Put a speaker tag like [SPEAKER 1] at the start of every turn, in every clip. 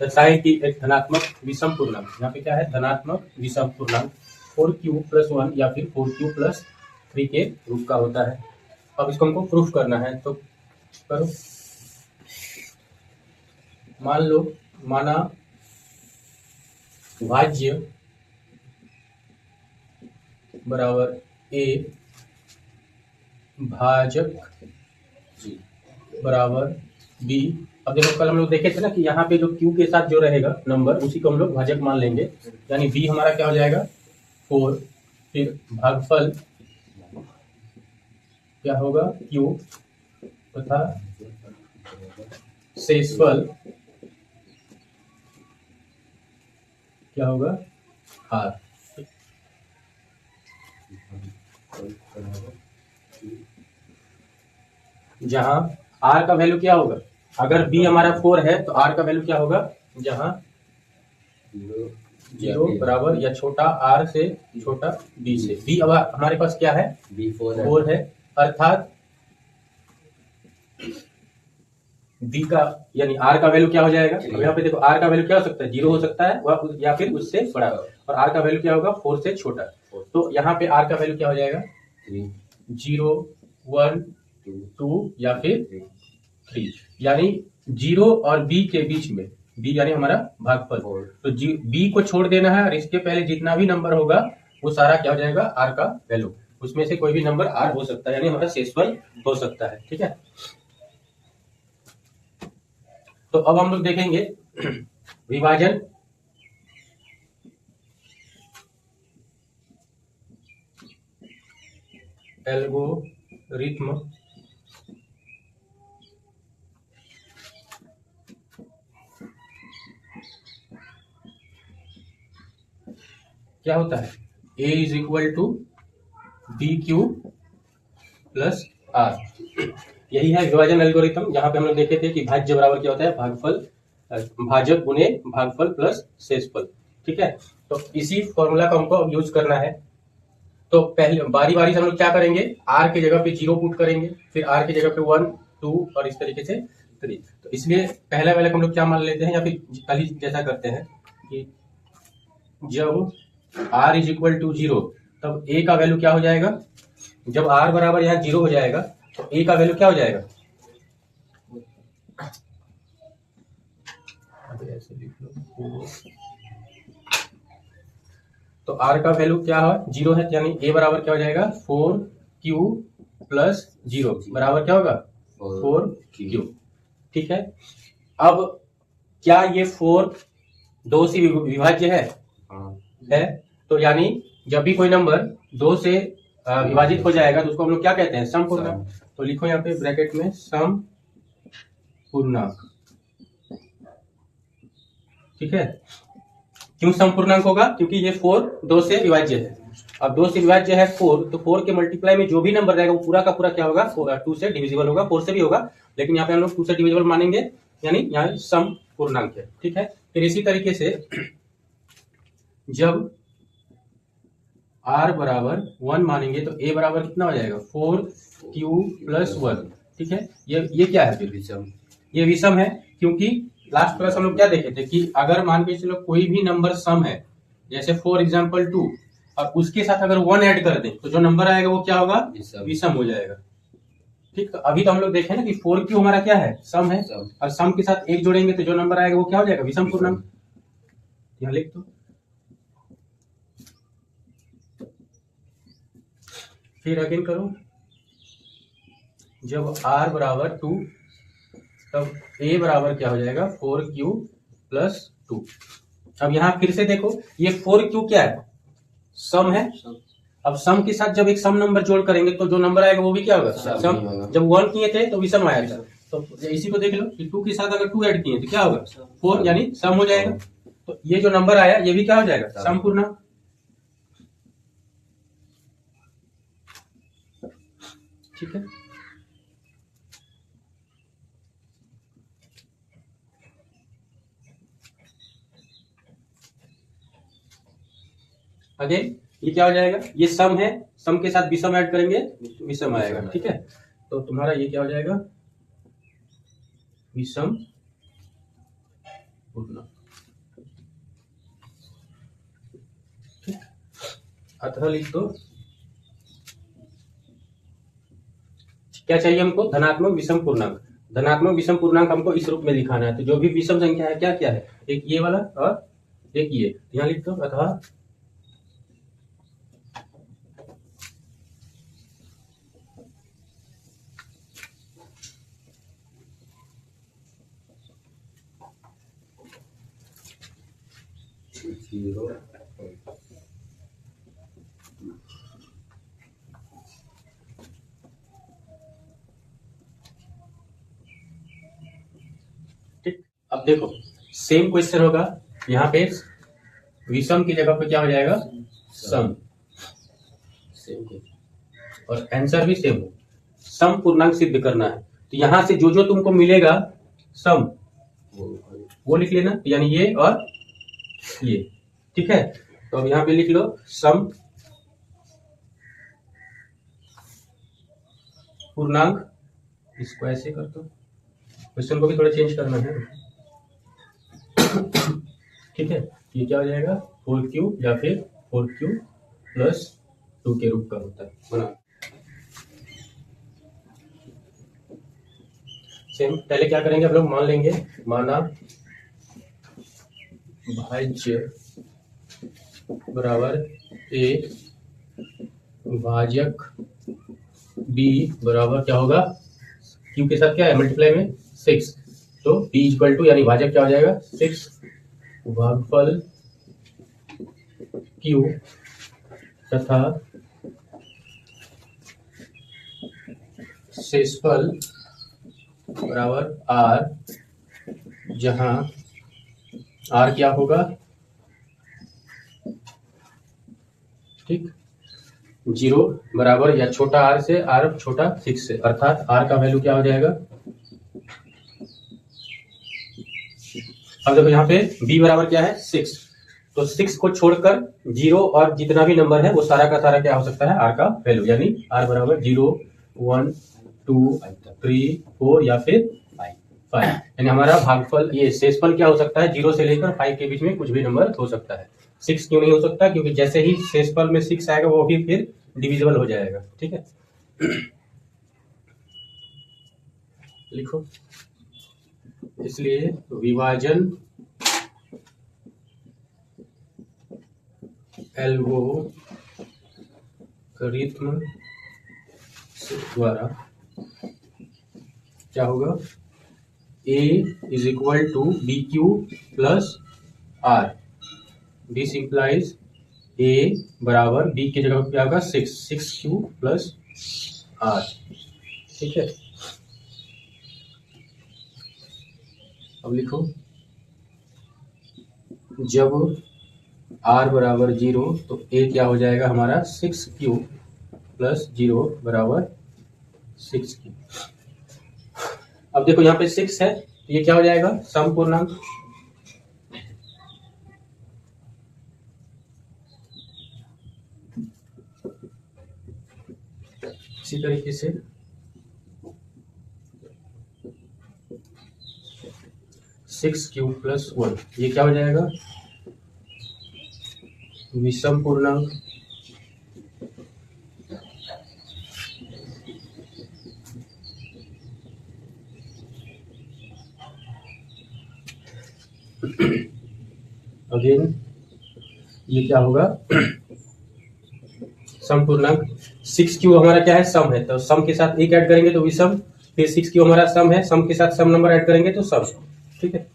[SPEAKER 1] दर्शाए कि एक धनात्मक विषम पूर्णांक, यहाँ पे क्या है, धनात्मक विषम पूर्णांक 4q+1 या फिर 4q+3 के रूप का होता है। अब इसको हमको प्रूफ करना है, तो करो। माना भाज्य बराबर a, भाजक बराबर b। अब देखो कल हम लोग देखे थे ना कि यहाँ पे जो q के साथ जो रहेगा नंबर उसी को हम लोग भाजक मान लेंगे, यानी b हमारा क्या हो जाएगा 4, फिर भागफल क्या होगा q तथा शेषफल क्या होगा r। जहां r का वैल्यू क्या होगा, अगर b हमारा 4 है तो r का वैल्यू क्या होगा, जहां 0 बराबर या छोटा r से छोटा b से। b अब हमारे पास क्या है, b 4 है, अर्थात b का यानी r का वैल्यू क्या हो जाएगा। अब यहाँ पे देखो r का वैल्यू क्या हो सकता है, 0 हो सकता है वह या फिर उससे बड़ा, और r का वैल्यू क्या होगा 4 से छोटा। तो यहाँ पे r का वैल्यू क्या हो जाएगा 0, 1, 2 या फिर 3, यानी 0 और b के बीच में, b यानी हमारा भागफल, तो b को छोड़ देना है और इसके पहले जितना भी नंबर होगा वो सारा क्या हो जाएगा r का वैल्यू, उसमें से कोई भी नंबर r हो सकता है, यानी हमारा शेषफल हो सकता है। ठीक है, तो अब हम लोग देखेंगे विभाजन एल्गोरिथ्म क्या होता है, a = bq + r। यही है विभाजन एल्गोरिथम, जहां पे हम लोग देखे थे कि भाज्य बराबर क्या होता है, भाजक गुने भागफल प्लस शेषफल। ठीक है, तो इसी फॉर्मूला का हमको अब यूज करना है। तो पहले बारी बारी से हम लोग क्या करेंगे, r की जगह पे 0 पुट करेंगे, फिर r की जगह पे 1, 2 और इस तरीके से 3। तो इसलिए पहला वाले हम लोग क्या मान लेते हैं, या फिर कल ही जैसा करते हैं कि जब r = 0 तब a का वैल्यू क्या हो जाएगा, जब r बराबर यहाँ 0 हो जाएगा तो a का वैल्यू क्या हो जाएगा, ऐसे लिख लो, तो r का वैल्यू क्या है 0 है, यानी a बराबर क्या हो जाएगा 4q + 0 बराबर क्या होगा 4q। ठीक है, अब क्या ये 4 2 से विभाज्य है, तो यानी जब भी कोई नंबर 2 से विभाजित हो जाएगा तो उसको हम लोग क्या कहते हैं, सम पूर्णांक। तो लिखो यहाँ पे ब्रैकेट में सम पूर्णांक। ठीक है, क्यों सम पूर्णांक होगा, क्योंकि ये 4 2 से विभाज्य है। अब 2 से विभाज्य है 4, तो 4 के मल्टीप्लाई में जो भी नंबर रहेगा वो पूरा का पूरा क्या होगा 2 से डिविजिबल होगा, 4 से भी होगा, लेकिन यहाँ पे हम लोग 2 से डिविजिबल मानेंगे, यानी यहाँ सम पूर्णांक है। ठीक है, फिर इसी तरीके से जब r बराबर 1 मानेंगे तो a बराबर कितना हो जाएगा 4q + 1। ठीक है, ये क्या है, फिर विषम, ये विषम है, क्योंकि लास्ट क्लास हम लोग क्या देखे थे कि अगर मान के चलो कोई भी नंबर सम है, जैसे फॉर एग्जांपल 2, और उसके साथ अगर 1 ऐड कर दें तो जो नंबर आएगा वो क्या होगा, विषम हो जाएगा। ठीक, तो अभी तो हम लोग देखे ना कि 4q हमारा क्या है, सम है, और सम के साथ 1 जोड़ेंगे तो जो नंबर आएगा वो क्या हो जाएगा, विषम पूर्णांक। यहाँ लिख दो, फिर अगेन करो, जब r बराबर 2 तब a बराबर क्या हो जाएगा 4q + 2। अब यहाँ फिर से देखो, ये 4q क्या है, सम है। अब सम के साथ जब एक सम नंबर जोड़ करेंगे तो जो नंबर आएगा वो भी क्या होगा, सम। जब 1 किए थे तो विषम आया था, तो इसी को देख लो कि 2 के साथ अगर 2 ऐड किए तो क्या होगा 4, यानी सम हो जाएगा। तो ये जो नंबर आया ये भी क्या हो जाएगा, सम पूर्णांक। ठीक है, अगेन ये क्या हो जाएगा, ये सम है, सम के साथ विषम ऐड करेंगे विषम आएगा। ठीक है, तो तुम्हारा ये क्या हो जाएगा, विषम पूर्णांक। अतः लिख दो क्या चाहिए हमको, धनात्मक विषम पूर्णांक। धनात्मक विषम पूर्णांक हमको इस रूप में दिखाना है, तो जो भी विषम संख्या है क्या क्या है, एक ये वाला और एक ये, यहाँ लिख दो। अतः जीरो ठीक। अब देखो सेम क्वेश्चन होगा, यहाँ पे विषम की जगह पे क्या हो जाएगा, सम। सेम और आंसर भी सेम हो। सम पूर्णांक सिद्ध करना है, तो यहां से जो जो तुमको मिलेगा सम वो लिख लेना, यानी ये और ये। ठीक है, तो अब यहाँ पे लिख लो सम पूर्णांक। इसको ऐसे कर दो, क्वेश्चन को भी थोड़ा चेंज करना है। ठीक है, ये क्या हो जाएगा 4q या फिर 4q प्लस 2 के रूप का होता है, बना। सेम पहले क्या करेंगे हम लोग, मान लेंगे, माना भाज्य बराबर a, भाजक b बराबर क्या होगा, q के साथ क्या है मल्टीप्लाई में 6, तो b इक्वल टू, यानी भाजक क्या हो जाएगा 6 भागफल q तथा शेषफल बराबर r, जहां r क्या होगा, ठीक, 0 बराबर या छोटा r से, r छोटा 6 से, अर्थात r का वैल्यू क्या हो जाएगा। अब देखो यहाँ पे b बराबर क्या है 6, तो 6 को छोड़कर 0 और जितना भी नंबर है वो सारा का सारा क्या हो सकता है, r का वैल्यू, यानी r बराबर 0 1 2 3 4 या फिर 5, यानी हमारा भागफल, ये शेषफल क्या हो सकता है, 0 से लेकर 5 के बीच में कुछ भी नंबर हो सकता है। 6 क्यों नहीं हो सकता, क्योंकि जैसे ही शेषफल में 6 आएगा वो भी फिर डिविजिबल हो जाएगा। ठीक है, लिखो, इसलिए विभाजन एल्गोरिथ्म द्वारा क्या होगा, a is equal to b q plus r. This implies a बराबर b की जगह क्या होगा 6q प्लस आर। ठीक है, अब लिखो, जब r बराबर 0 तो a क्या हो जाएगा हमारा 6q प्लस 0 बराबर 6q। अब देखो यहाँ पे 6 है, तो ये क्या हो जाएगा सम पूर्णांक। इसी तरीके से 6q प्लस 1, ये क्या हो जाएगा विषम पूर्णांक। अगेन ये क्या होगा सम पूर्णांक। 6q हमारा क्या है सम है, तो सम के साथ एक ऐड करेंगे तो विषम, फिर 6q हमारा सम है, सम के साथ सम नंबर ऐड करेंगे तो सम। ठीक है,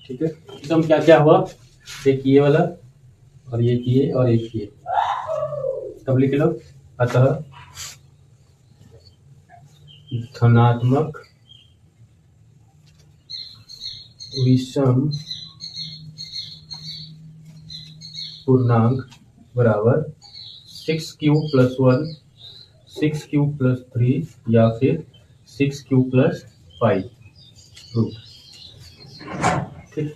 [SPEAKER 1] ठीक है, सम क्या क्या हुआ देखिए, ये वाला और एक ये और एक ये, तब लिख लो। अतः धनात्मक विषम पूर्णांक बराबर 6q+1, 6q+3 या फिर 6q+5 रूट। ठीक।